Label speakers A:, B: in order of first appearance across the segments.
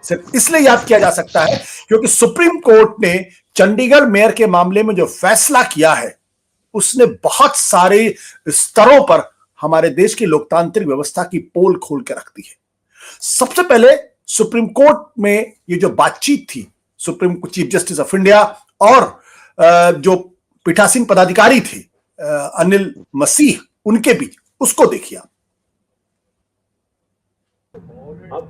A: सिर्फ इसलिए याद किया जा सकता है क्योंकि सुप्रीम कोर्ट ने चंडीगढ़ मेयर के मामले में जो फैसला किया है उसने बहुत सारे स्तरों पर हमारे देश की लोकतांत्रिक व्यवस्था की पोल खोल के रख दी है। सबसे पहले सुप्रीम कोर्ट में ये जो बातचीत थी supreme chief justice of India और जो पीठासीन पदाधिकारी थे अनिल मसीह उनके बीच, उसको देखिए
B: आप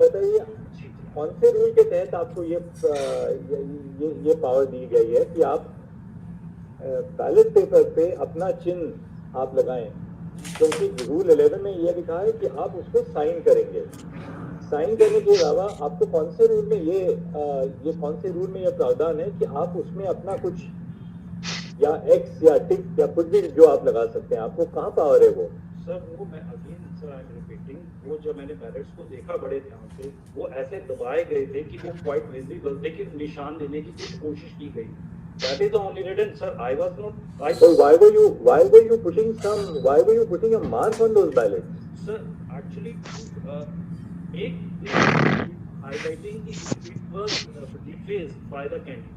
B: बताइए कौन से रूल के तहत आपको ये पावर दी गई है कि आप बैलेट पेपर पे अपना चिन्ह आप लगाएं, क्योंकि रूल 11 में ये लिखा है कि आप उसको साइन करेंगे। साइन करने के अलावा आपको कौन से रूल में ये प्रावधान है कि आप उसमें अपना कुछ या एक्स या टिक या कुछ भी जो आप लगा सकते हैं, आपको कहाँ पावर है वो?
C: सर वो मैं again sir I am repeating, वो जब मैंने बैलेट्स को देखा बड़े ध्यान से, वो ऐसे दबाए गए थे कि वो क्वाइट विजिबल थे कि निशान देने की कुछ कोशिश की गई। That is the only reason, sir. I was not.
B: So why were you putting a mark on those ballots?
C: Sir, actually, highlighting it was defaced by the candidate.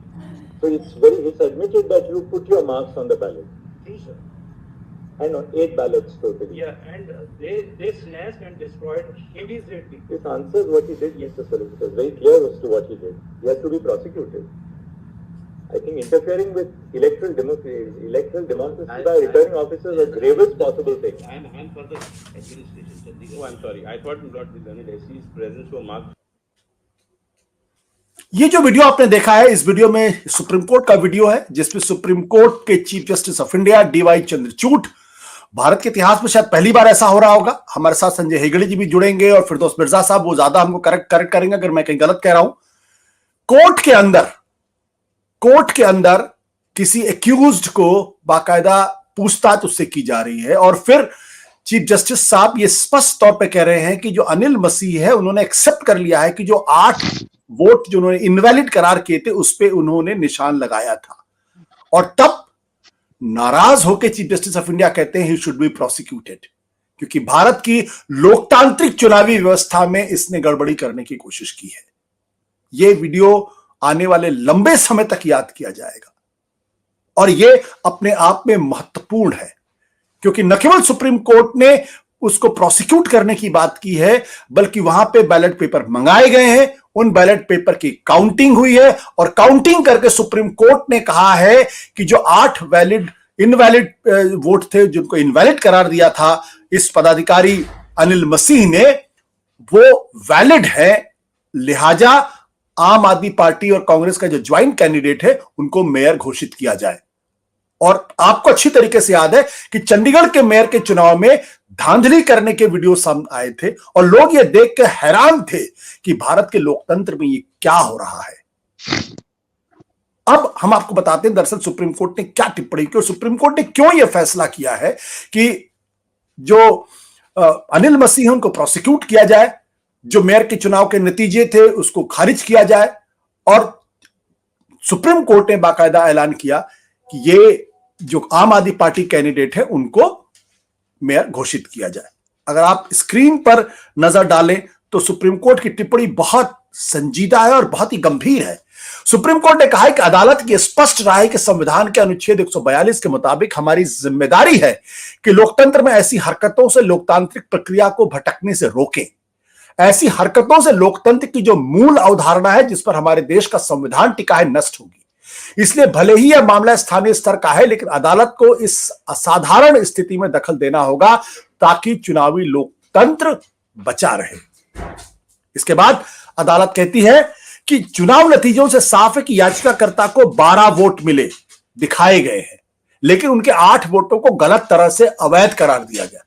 B: So it's admitted that you put your marks on the ballot.
C: True, sir.
B: And on 8 ballots totally.
C: Yeah, and they snatched and destroyed immediately.
B: This answers what he did, Mr. Solicitor. Very clear as to what he did. He has to be prosecuted. I think interfering with electoral democracy by returning officers is the gravest possible thing.
D: And for the administration. Oh, I'm sorry. I thought not the Learned SC's presence were marked.
A: ये जो video आपने देखा है, इस video में supreme court का video है जिसमें सुप्रीम कोर्ट के chief justice of India D Y Chandrachud, Bharat के इतिहास में शायद पहली बार ऐसा हो रहा होगा। हमारे साथ संजय हेगड़े जी भी जुड़ेंगे और फिरदौस मिर्जा साहब, वो ज्यादा हमको करेक्ट करेंगे अगर मैं कहीं गलत कह रहा हूं। कोर्ट के अंदर किसी एक्यूज्ड को बाकायदा पूछताछ उससे की जा रही है और फिर चीफ जस्टिस साहब ये स्पष्ट तौर पे कह रहे हैं कि जो अनिल मसीह है उन्होंने एक्सेप्ट कर लिया है कि जो 8 वोट जो उन्होंने इनवैलिड करार किए थे उस पे उन्होंने निशान लगाया था। और तब नाराज होकर चीफ जस्टिस ऑफ इंडिया कहते हैं ही शुड बी प्रोसिक्यूटेड, क्योंकि भारत की लोकतांत्रिक चुनावी व्यवस्था में इसने गड़बड़ी करने की कोशिश की है। यह वीडियो आने वाले लंबे समय तक याद किया जाएगा और यह अपने आप में महत्वपूर्ण है, क्योंकि न केवल सुप्रीम कोर्ट ने उसको प्रोसिक्यूट करने की बात की है बल्कि वहां पे बैलेट पेपर मंगाए गए हैं, उन बैलेट पेपर की काउंटिंग हुई है और काउंटिंग करके सुप्रीम कोर्ट ने कहा है कि जो 8 इनवैलिड वोट थे जिनको इनवैलिड करार दिया था इस पदाधिकारी अनिल मसीह ने, वो वैलिड है, लिहाजा आम आदमी पार्टी और कांग्रेस का जो ज्वाइंट कैंडिडेट है उनको मेयर घोषित किया जाए। और आपको अच्छी तरीके से याद है कि चंडीगढ़ के मेयर के चुनाव में धांधली करने के वीडियो सामने आए थे और लोग ये देख के हैरान थे कि भारत के लोकतंत्र में ये क्या हो रहा है। अब हम आपको बताते हैं दरअसल सुप्रीम कोर्ट ने क्या टिप्पणी की और सुप्रीम कोर्ट ने क्यों यह फैसला किया है कि जो अनिल मसीह उनको प्रोसिक्यूट किया जाए, जो मेयर के चुनाव के नतीजे थे उसको खारिज किया जाए और सुप्रीम कोर्ट ने बाकायदा ऐलान किया कि ये जो आम आदमी पार्टी कैंडिडेट है उनको मेयर घोषित किया जाए। अगर आप स्क्रीन पर नजर डालें तो सुप्रीम कोर्ट की टिप्पणी बहुत संजीदा है और बहुत ही गंभीर है। सुप्रीम कोर्ट ने कहा है कि अदालत की स्पष्ट राय है कि संविधान के अनुच्छेद 142 के मुताबिक हमारी जिम्मेदारी है कि लोकतंत्र में ऐसी हरकतों से लोकतांत्रिक प्रक्रिया को भटकने से रोकें। ऐसी हरकतों से लोकतंत्र की जो मूल अवधारणा है जिस पर हमारे देश का संविधान टिका है नष्ट होगी। इसलिए भले ही यह मामला स्थानीय स्तर का है लेकिन अदालत को इस असाधारण स्थिति में दखल देना होगा ताकि चुनावी लोकतंत्र बचा रहे। इसके बाद अदालत कहती है कि चुनाव नतीजों से साफ है कि याचिकाकर्ता को 12 वोट मिले दिखाए गए हैं लेकिन उनके 8 वोटों को गलत तरह से अवैध करार दिया गया,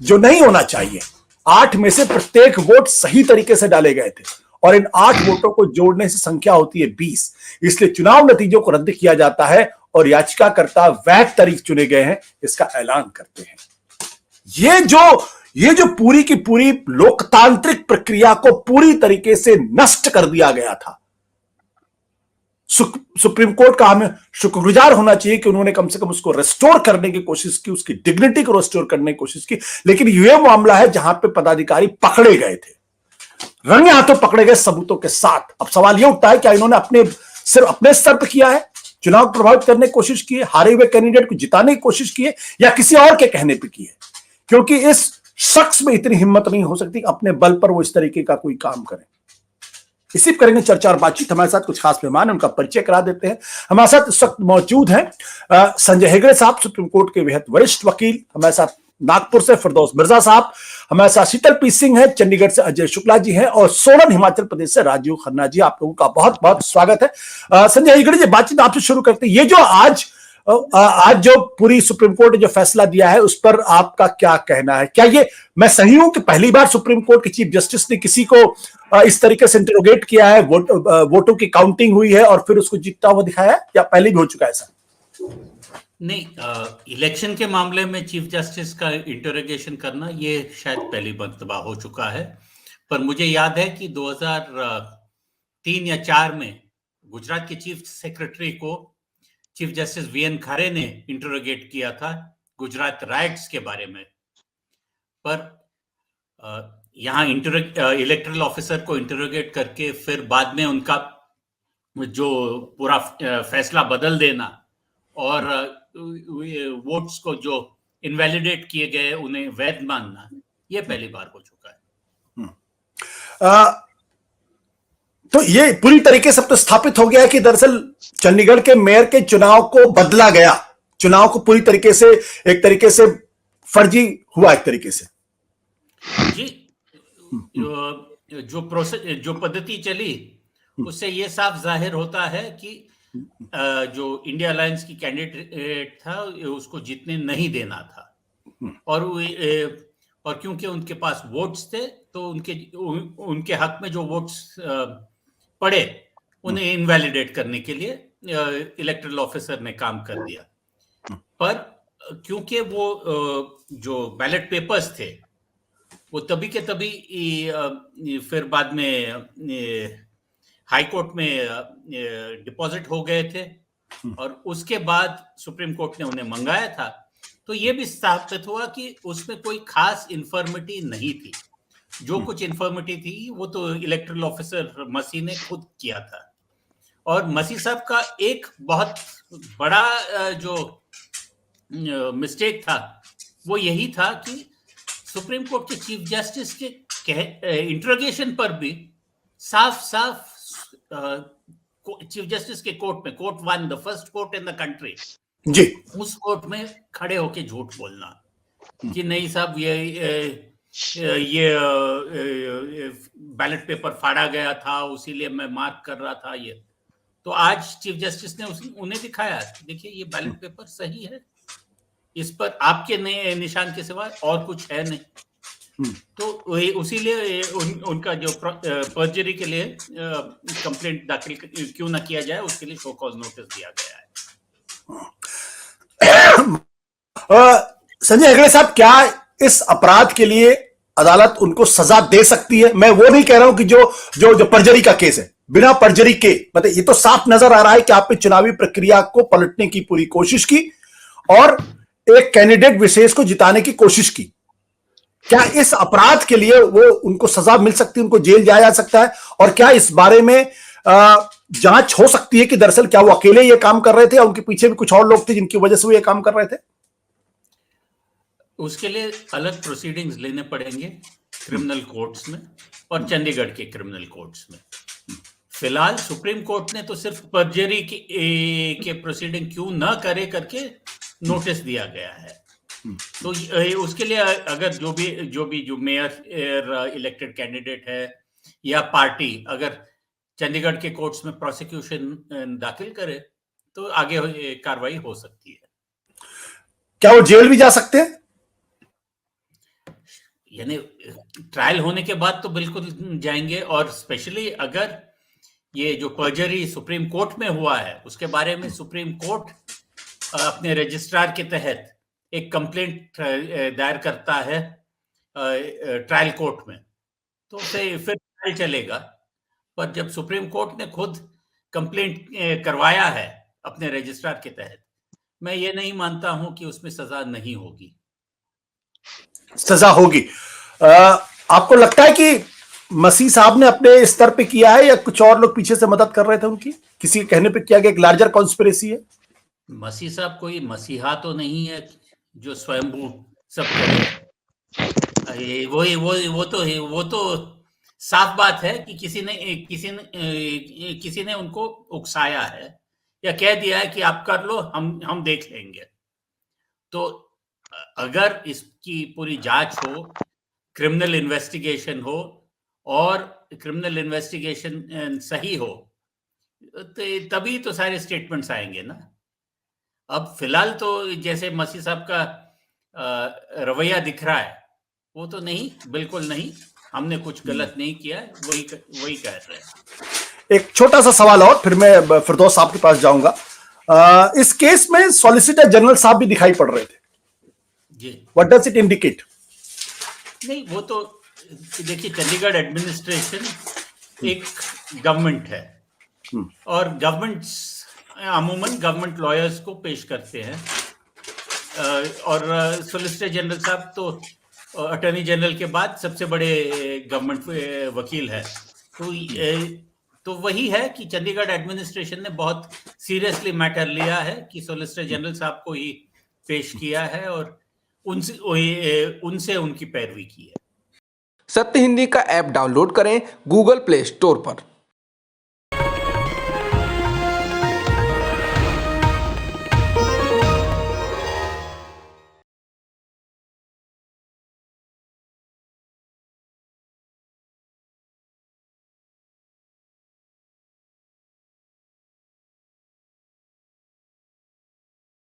A: जो नहीं होना चाहिए। 8 में से प्रत्येक वोट सही तरीके से डाले गए थे और इन 8 वोटों को जोड़ने से संख्या होती है 20। इसलिए चुनाव नतीजों को रद्द किया जाता है और याचिकाकर्ता वैध तारीख चुने गए हैं इसका ऐलान करते हैं। ये जो पूरी की पूरी लोकतांत्रिक प्रक्रिया को पूरी तरीके से नष्ट कर दिया गया था। सुप्रीम कोर्ट का हमें शुक्रगुजार होना चाहिए कि उन्होंने कम से कम उसको रेस्टोर करने की कोशिश की, उसकी डिग्निटी को रेस्टोर करने की कोशिश की। लेकिन यह मामला है जहां पे पदाधिकारी पकड़े गए थे। रंगे हाथों पकड़े गए सबूतों के साथ। अब सवाल यह उठता है क्या इन्होंने सिर्फ अपने स्तर पर किया है, चुनाव को प्रभावित करने की कोशिश की है, हारे हुए कैंडिडेट को जिताने की कोशिश की है, या किसी और के कहने पर की है? क्योंकि इस शख्स में इतनी हिम्मत नहीं हो सकती अपने बल पर वो इस तरीके का कोई काम करे। इसी पर करेंगे चर्चा और बातचीत। हमारे साथ कुछ खास मेहमान हैं, उनका परिचय करा देते हैं। हमारे साथ इस वक्त मौजूद हैं संजय हेगड़े साहब, सुप्रीम कोर्ट के बेहद वरिष्ठ वकील। हमारे साथ नागपुर से फिरदौस मिर्जा साहब, हमारे साथ शीतल पी सिंह है, चंडीगढ़ से अजय शुक्ला जी हैं, और सोलन हिमाचल प्रदेश से राजीव खन्ना जी। आप लोगों का बहुत बहुत स्वागत है। संजय हेगड़े जी, बातचीत आपसे शुरू करते हैं। ये जो आज जो पूरी सुप्रीम कोर्ट ने जो फैसला दिया है उस पर आपका क्या कहना है? क्या ये मैं सही हूं कि पहली बार सुप्रीम कोर्ट के चीफ जस्टिस ने किसी को इस तरीके से इंटरोगेट किया है, वोटों की काउंटिंग हुई है और फिर उसको जीतता हुआ दिखाया है, या पहले भी हो चुका है ऐसा?
E: नहीं, इलेक्शन के मामले में चीफ जस्टिस का इंटरोगेशन करना ये शायद पहली मर्तबा हो चुका है। पर मुझे याद है कि 2003 या 4 में गुजरात के चीफ सेक्रेटरी को चीफ जस्टिस वीएन खारे ने इंटरोगेट किया था गुजरात राइट्स के बारे में। पर यहाँ इलेक्टरल ऑफिसर को इंटरोगेट करके फिर बाद में उनका जो पूरा फैसला बदल देना और वोट्स को जो इनवैलिडेट किए गए उन्हें वैध मानना, ये पहली बार हो चुका है।
A: तो ये पूरी तरीके से तो स्थापित हो गया है कि दरअसल चंडीगढ़ के मेयर के चुनाव को बदला गया, चुनाव को पूरी तरीके से एक तरीके से फर्जी हुआ एक तरीके से।
E: जी, जो पद्धति चली उससे ये साफ जाहिर होता है कि जो इंडिया अलायंस की कैंडिडेट था उसको जीतने नहीं देना था, और क्योंकि उनके पास वोट्स थे तो उनके हक में जो वोट्स पड़े उन्हें इनवैलिडेट करने के लिए इलेक्टरल ऑफिसर ने काम कर दिया। पर क्योंकि वो जो बैलेट पेपर्स थे वो तभी के तभी फिर बाद में हाई कोर्ट में डिपॉजिट हो गए थे और उसके बाद सुप्रीम कोर्ट ने उन्हें मंगाया था, तो ये भी साबित हुआ कि उसमें कोई खास इन्फॉर्मिटी नहीं थी। जो कुछ इन्फॉर्मिटी थी वो तो इलेक्टरल ऑफिसर मसी ने खुद किया था। और मसी साहब का एक बहुत बड़ा जो मिस्टेक था वो यही था कि सुप्रीम कोर्ट के चीफ जस्टिस के इंटरोगेशन पर भी साफ साफ चीफ जस्टिस के कोर्ट में, court 1, the first court in the country जी, उस कोर्ट में खड़े होके झूठ बोलना कि नहीं साहब ये बैलेट पेपर फाड़ा गया था इसीलिए मैं मार्क कर रहा था। ये तो आज चीफ जस्टिस ने उन्हें दिखाया, देखिए ये बैलेट पेपर सही है, इस पर आपके निशान के सिवा और कुछ है नहीं। तो उसीलिए उनका जो पर्जरी के लिए कंप्लेंट दाखिल क्यों ना किया जाए उसके लिए शो कॉज नोटिस दिया गया है।
A: संजय हेगड़े साहब, क्या इस अपराध के लिए अदालत उनको सजा दे सकती है? मैं वो नहीं कह रहा हूं कि जो पर्जरी का केस है, बिना पर्जरी के, मतलब ये तो साफ नजर आ रहा है कि आपने चुनावी प्रक्रिया को पलटने की पूरी कोशिश की और एक कैंडिडेट विशेष को जिताने की कोशिश की। क्या इस अपराध के लिए वो उनको सजा मिल सकती है, उनको जेल जाया जा सकता है? और क्या इस बारे में जांच हो सकती है कि दरअसल क्या वो अकेले ये काम कर रहे थे या उनके पीछे भी कुछ और लोग थे जिनकी वजह से वो ये काम कर रहे थे?
E: उसके लिए अलग प्रोसीडिंग्स लेने पड़ेंगे क्रिमिनल कोर्ट्स में और चंडीगढ़ के क्रिमिनल कोर्ट्स में। फिलहाल सुप्रीम कोर्ट ने तो सिर्फ पर्जरी के प्रोसीडिंग क्यों ना करे करके नोटिस दिया गया है। तो उसके लिए अगर जो मेयर इलेक्टेड कैंडिडेट है या पार्टी अगर चंडीगढ़ के कोर्ट्स में प्रोसिक्यूशन दाखिल करे तो आगे कार्रवाई हो सकती है।
A: क्या वो जेल भी जा सकते हैं?
E: यानी ट्रायल होने के बाद तो बिल्कुल जाएंगे, और स्पेशली अगर ये जो पर्जरी सुप्रीम कोर्ट में हुआ है उसके बारे में सुप्रीम कोर्ट अपने रजिस्ट्रार के तहत एक कंप्लेंट दायर करता है ट्रायल कोर्ट में, तो फिर ट्रायल चलेगा। पर जब सुप्रीम कोर्ट ने खुद कंप्लेंट करवाया है अपने रजिस्ट्रार के तहत, मैं ये नहीं मानता हूं कि उसमें सजा नहीं होगी।
A: सजा होगी। आपको लगता है कि मसीह साहब ने अपने स्तर पे किया है या कुछ और लोग पीछे से मदद कर रहे थे उनकी, किसी के कहने पे किया गया, एक लार्जर कॉन्स्पिरेसी है?
E: मसीह साहब कोई मसीहा तो नहीं है जो स्वयंभू सब करे। वो तो साफ बात है कि किसी ने उनको उकसाया है या कह दिया है कि आप कर लो, हम देख लेंगे। तो अगर इसकी पूरी जांच हो, क्रिमिनल इन्वेस्टिगेशन हो और क्रिमिनल इन्वेस्टिगेशन सही हो, तो तभी तो सारे स्टेटमेंट्स आएंगे ना। अब फिलहाल तो जैसे मसीह साहब का रवैया दिख रहा है, वो तो नहीं, बिल्कुल नहीं, हमने कुछ गलत नहीं किया, वही कह रहे हैं।
A: एक छोटा सा सवाल और, फिर मैं फिरदौस साहब के पास जाऊंगा। इस केस में सॉलिसिटर जनरल साहब भी दिखाई पड़ रहे थे
E: जी।
A: What does it indicate?
E: नहीं, वो तो देखिए, चंडीगढ़ एडमिनिस्ट्रेशन एक गवर्नमेंट है और गवर्नमेंट्स अमूमन गवर्नमेंट लॉयर्स को पेश करते हैं, और सॉलिसिटर जनरल साहब तो अटॉर्नी जनरल के बाद सबसे बड़े गवर्नमेंट वकील है। तो वही है कि चंडीगढ़ एडमिनिस्ट्रेशन ने बहुत सीरियसली मैटर लिया है कि सॉलिसिटर जनरल साहब को ही पेश किया है और उनसे उनकी पैरवी की है।
F: सत्य हिंदी का ऐप डाउनलोड करें गूगल प्ले स्टोर पर।